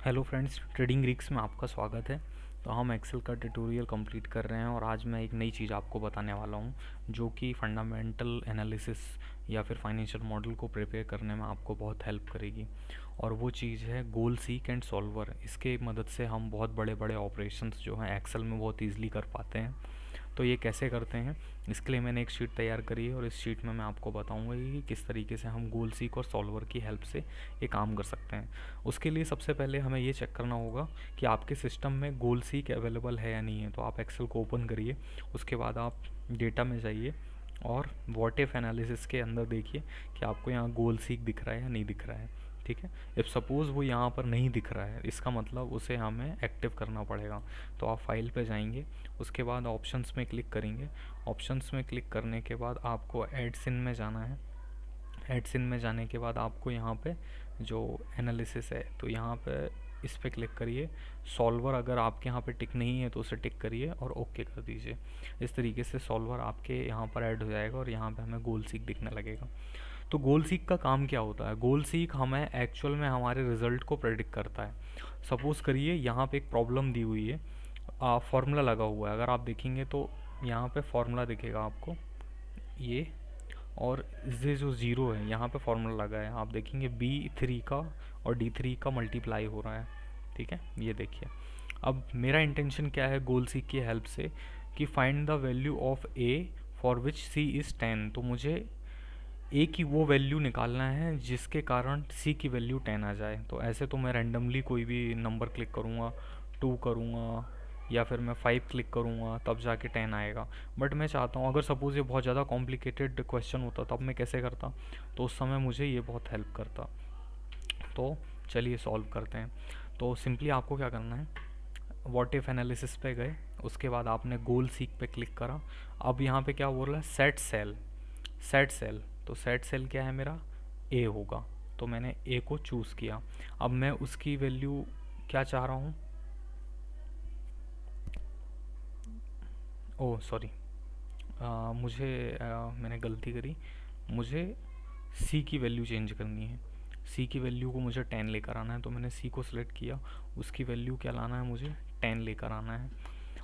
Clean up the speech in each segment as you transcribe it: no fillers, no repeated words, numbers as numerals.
Hello friends, trading Greeks में आपका स्वागत है। तो हम एक्सेल का ट्यूटोरियल कंप्लीट कर रहे हैं और आज मैं एक नई चीज़ आपको बताने वाला हूं जो कि फंडामेंटल एनालिसिस या फिर फाइनेंशियल मॉडल को प्रिपेयर करने में आपको बहुत हेल्प करेगी। और वो चीज़ है गोल सीक एंड सॉल्वर। इसके मदद से हम बहुत बड़े बड़े ऑपरेशंस जो हैं एक्सेल में बहुत ईजिली कर पाते हैं। तो ये कैसे करते हैं, इसके लिए मैंने एक शीट तैयार करी है और इस शीट में मैं आपको बताऊंगा कि किस तरीके से हम गोल सीक और सॉल्वर की हेल्प से ये काम कर सकते हैं। उसके लिए सबसे पहले हमें ये चेक करना होगा कि आपके सिस्टम में गोल सीक अवेलेबल है या नहीं है। तो आप एक्सेल को ओपन करिए, उसके बाद आप डेटा में जाइए और व्हाट इफ एनालिसिस के अंदर देखिए कि आपको यहाँ गोल सीक दिख रहा है या नहीं दिख रहा है। ठीक है, इफ़ सपोज़ वो यहाँ पर नहीं दिख रहा है, इसका मतलब उसे हमें एक्टिव करना पड़ेगा। तो आप फाइल पे जाएंगे, उसके बाद ऑप्शंस में क्लिक करेंगे। ऑप्शंस में क्लिक करने के बाद आपको एड्स इन में जाना है। एड्स इन में जाने के बाद आपको यहाँ पे जो एनालिसिस है तो यहाँ पे इस पर क्लिक करिए। सॉल्वर अगर आपके यहाँ पे टिक नहीं है तो उसे टिक करिए और ओके कर दीजिए। इस तरीके से सॉल्वर आपके यहाँ पर ऐड हो जाएगा और यहाँ पे हमें गोल सीक दिखने लगेगा। तो गोल सीक का काम क्या होता है? गोल सीक हमें एक्चुअल में हमारे रिजल्ट को प्रेडिक्ट करता है। सपोज़ करिए यहाँ पे एक प्रॉब्लम दी हुई है, फार्मूला लगा हुआ है। अगर आप देखेंगे तो यहाँ पे फार्मूला दिखेगा आपको ये, और ये जो ज़ीरो है यहाँ पे फार्मूला लगा है। आप देखेंगे B3 का और D3 का मल्टीप्लाई हो रहा है। ठीक है, ये देखिए। अब मेरा इंटेंशन क्या है गोल सीक की हेल्प से कि find the value of A for which C is 10। तो मुझे ए की वो वैल्यू निकालना है जिसके कारण सी की वैल्यू 10 आ जाए। तो ऐसे तो मैं रैंडमली कोई भी नंबर क्लिक करूँगा, 2 करूँगा या फिर मैं 5 क्लिक करूँगा तब जाके 10 आएगा। बट मैं चाहता हूँ अगर सपोज़ ये बहुत ज़्यादा कॉम्प्लिकेटेड क्वेश्चन होता तब मैं कैसे करता, तो उस समय मुझे ये बहुत हेल्प करता। तो चलिए सॉल्व करते हैं। तो सिंपली आपको क्या करना है, व्हाट इफ एनालिसिस पे गए, उसके बाद आपने गोल सीक पे क्लिक करा। अब यहाँ पे क्या बोल रहा है, सेट सेल। सेट सेल, तो सेट सेल क्या है मेरा, ए होगा। तो मैंने ए को चूज़ किया। अब मैं उसकी वैल्यू क्या चाह रहा हूँ, ओह सॉरी, मैंने गलती करी। मुझे सी की वैल्यू चेंज करनी है। सी की वैल्यू को मुझे 10 लेकर आना है। तो मैंने सी को सिलेक्ट किया, उसकी वैल्यू क्या लाना है, मुझे 10 लेकर आना है।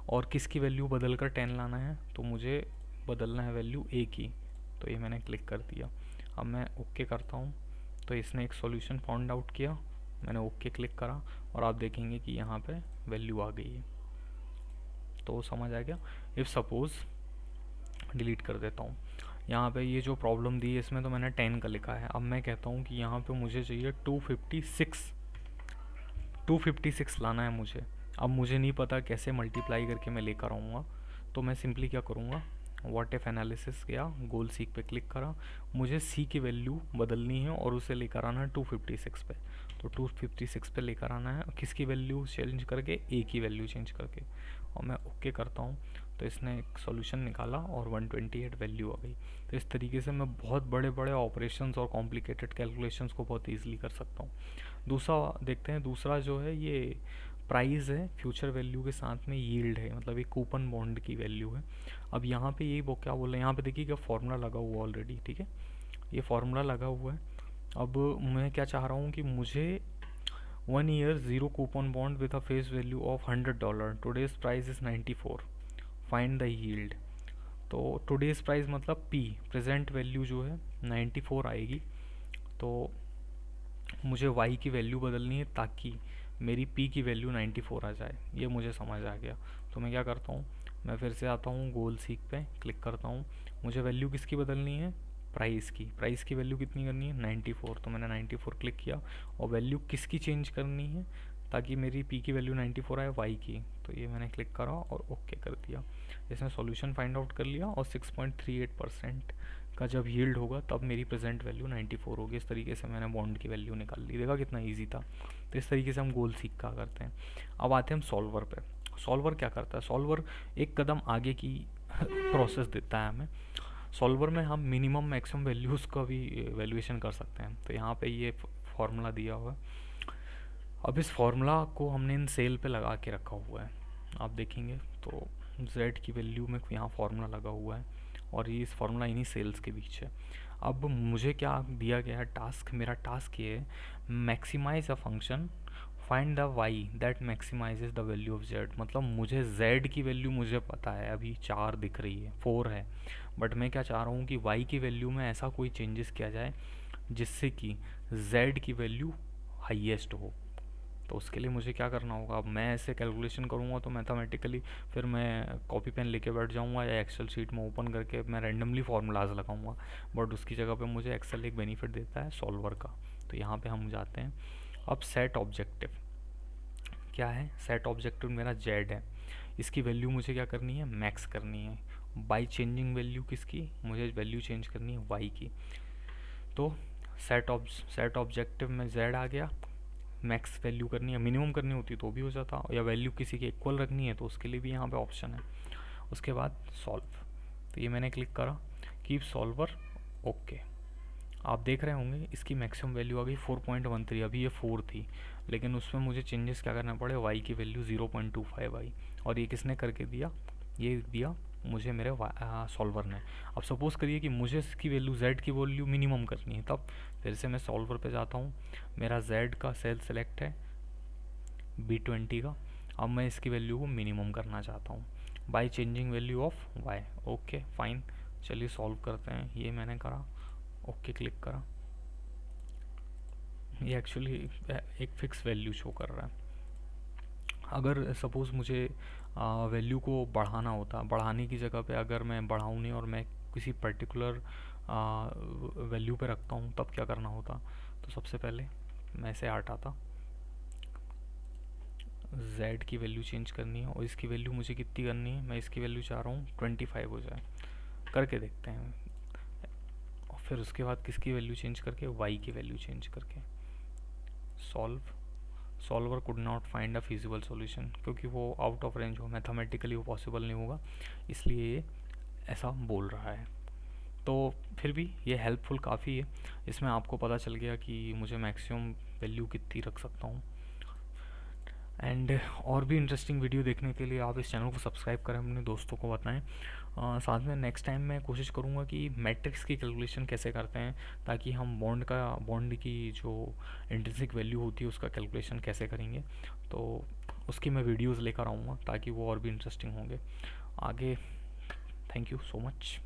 और किसकी वैल्यू बदल कर 10 लाना है, तो मुझे बदलना है वैल्यू ए की। तो ये मैंने क्लिक कर दिया। अब मैं ओके करता हूँ तो इसने एक सॉल्यूशन फाउंड आउट किया। मैंने ओके क्लिक करा और आप देखेंगे कि यहाँ पे वैल्यू आ गई है। तो समझ आ गया। इफ़ सपोज़ डिलीट कर देता हूँ, यहाँ पे ये जो प्रॉब्लम दी है इसमें तो मैंने 10 का लिखा है। अब मैं कहता हूँ कि यहाँ पे मुझे चाहिए 256 लाना है मुझे। अब मुझे नहीं पता कैसे मल्टीप्लाई करके मैं लेकर आऊँगा। तो मैं सिंपली क्या करूँगा, व्हाट इफ एनालिसिस किया, गोल सीक पे क्लिक करा। मुझे सी की वैल्यू बदलनी है और उसे लेकर आना है 256 पे। तो 256 पे लेकर आना है, किसकी वैल्यू चेंज करके, ए की वैल्यू चेंज करके। और मैं ओके करता हूँ तो इसने एक सॉल्यूशन निकाला और 128 वैल्यू आ गई। तो इस तरीके से मैं बहुत बड़े बड़े ऑपरेशंस और कॉम्प्लिकेटेड कैलकुलेशंस को बहुत ईजिली कर सकता हूँ। दूसरा देखते हैं, दूसरा जो है ये प्राइस है, फ्यूचर वैल्यू के साथ में यील्ड है, मतलब एक कूपन बॉन्ड की वैल्यू है। अब यहाँ पे ये वो क्या बोल रहे हैं, यहाँ पे देखिए क्या फार्मूला लगा हुआ ऑलरेडी। ठीक है, ये फार्मूला लगा हुआ है। अब मैं क्या चाह रहा हूँ कि मुझे 1 year 0 coupon bond with a face value of $100, today's price is 94, find the yield. तो टुडेज प्राइस मतलब पी, प्रेजेंट वैल्यू जो है 94 आएगी। तो मुझे वाई की वैल्यू बदलनी है ताकि मेरी पी की वैल्यू 94 आ जाए। ये मुझे समझ आ गया। तो मैं क्या करता हूँ, मैं फिर से आता हूँ गोल सीक पे क्लिक करता हूँ। मुझे वैल्यू किसकी बदलनी है, प्राइस की। प्राइस की वैल्यू कितनी करनी है, 94। तो मैंने 94 क्लिक किया और वैल्यू किसकी चेंज करनी है ताकि मेरी पी की वैल्यू 94 आए, वाई की। तो ये मैंने क्लिक करा और ओके कर दिया। इसने सॉल्यूशन फाइंड आउट कर लिया और 6.38% का जब यील्ड होगा तब मेरी प्रेजेंट वैल्यू 94 होगी। इस तरीके से मैंने बॉन्ड की वैल्यू निकाल ली। देखा कितना इजी था। तो इस तरीके से हम गोल सीक का करते हैं। अब आते हैं हम सॉल्वर पे। सॉल्वर क्या करता है, सॉल्वर एक कदम आगे की प्रोसेस देता है हमें। सॉल्वर में हम मिनिमम मैक्सिमम वैल्यूज़ का भी वैल्यूएशन कर सकते हैं। तो यहाँ पे ये फार्मूला दिया हुआ है। अब इस फार्मूला को हमने इन सेल पे लगा के रखा हुआ है। आप देखेंगे तो z की वैल्यू में यहाँ फार्मूला लगा हुआ है और ये इस फार्मूला इन्हीं सेल्स के बीच है। अब मुझे क्या दिया गया है टास्क, मेरा टास्क ये है maximize a function find the Y that maximizes the value of Z, मतलब मुझे जेड की वैल्यू मुझे पता है, अभी 4 दिख रही है, 4 है, बट मैं क्या चाह रहा हूँ कि वाई की वैल्यू में ऐसा कोई चेंजेस किया जाए जिससे कि जेड की वैल्यू हाईएस्ट हो। तो उसके लिए मुझे क्या करना होगा, अब मैं ऐसे कैलकुलेशन करूँगा तो मैथमेटिकली फिर मैं कॉपी पेन लेके बैठ जाऊँगा या एक्सेल शीट में ओपन करके मैं रैंडमली फार्मूलाज लगाऊंगा, बट उसकी जगह पे मुझे एक्सेल एक बेनिफिट देता है सॉल्वर का। तो यहाँ पे हम जाते हैं। अब सेट ऑब्जेक्टिव क्या है, सेट ऑब्जेक्टिव मेरा जेड है, इसकी वैल्यू मुझे क्या करनी है, मैक्स करनी है बाई चेंजिंग वैल्यू किसकी, मुझे वैल्यू चेंज करनी है वाई की। तो सेट ऑब्जेक्टिव में जेड आ गया, मैक्स वैल्यू करनी है, मिनिमम करनी होती तो भी हो जाता, या वैल्यू किसी के इक्वल रखनी है तो उसके लिए भी यहाँ पे ऑप्शन है। उसके बाद सॉल्व, तो ये मैंने क्लिक करा, कीप सॉल्वर, ओके। आप देख रहे होंगे इसकी मैक्सिमम वैल्यू आ गई 4.13, अभी ये 4 थी, लेकिन उसमें मुझे चेंजेस क्या करना पड़े, वाई की वैल्यू 0.25 आई, और ये किसने करके दिया, ये दिया मुझे मेरे सॉल्वर ने। अब सपोज़ करिए कि मुझे इसकी वैल्यू जेड की वैल्यू मिनिमम करनी है, तब फिर से मैं सॉल्वर पे जाता हूँ, मेरा जेड का सेल सेलेक्ट है B20 का, अब मैं इसकी वैल्यू को मिनिमम करना चाहता हूँ by changing value of Y, okay fine. चलिए सॉल्व करते हैं, ये मैंने करा, ओके क्लिक करा, ये एक्चुअली एक फ़िक्स वैल्यू शो कर रहा है। अगर सपोज़ मुझे वैल्यू को बढ़ाना होता, बढ़ाने की जगह पे अगर मैं बढ़ाऊँ नहीं और मैं किसी पर्टिकुलर वैल्यू पे रखता हूँ, तब क्या करना होता, तो सबसे पहले मैं इसे हटाता, z की वैल्यू चेंज करनी है, और इसकी वैल्यू मुझे कितनी करनी है, मैं इसकी वैल्यू चाह रहा हूँ 25 हो जाए, करके देखते हैं। और फिर उसके बाद किसकी वैल्यू चेंज करके, y की वैल्यू चेंज करके solver could not find a feasible solution, क्योंकि वो आउट ऑफ रेंज हो, मैथमेटिकली वो पॉसिबल नहीं होगा, इसलिए ये ऐसा बोल रहा है। तो फिर भी ये हेल्पफुल काफ़ी है, इसमें आपको पता चल गया कि मुझे मैक्सिमम वैल्यू कितनी रख सकता हूँ। एंड और भी इंटरेस्टिंग वीडियो देखने के लिए आप इस चैनल को सब्सक्राइब करें, अपने दोस्तों को बताएं। साथ में नेक्स्ट टाइम मैं कोशिश करूँगा कि मैट्रिक्स की कैलकुलेशन कैसे करते हैं, ताकि हम बॉन्ड की जो इंट्रिंसिक वैल्यू होती है उसका कैलकुलेशन कैसे करेंगे, तो उसकी मैं वीडियोज़ लेकर आऊँगा ताकि वो और भी इंटरेस्टिंग होंगे आगे। Thank you so much.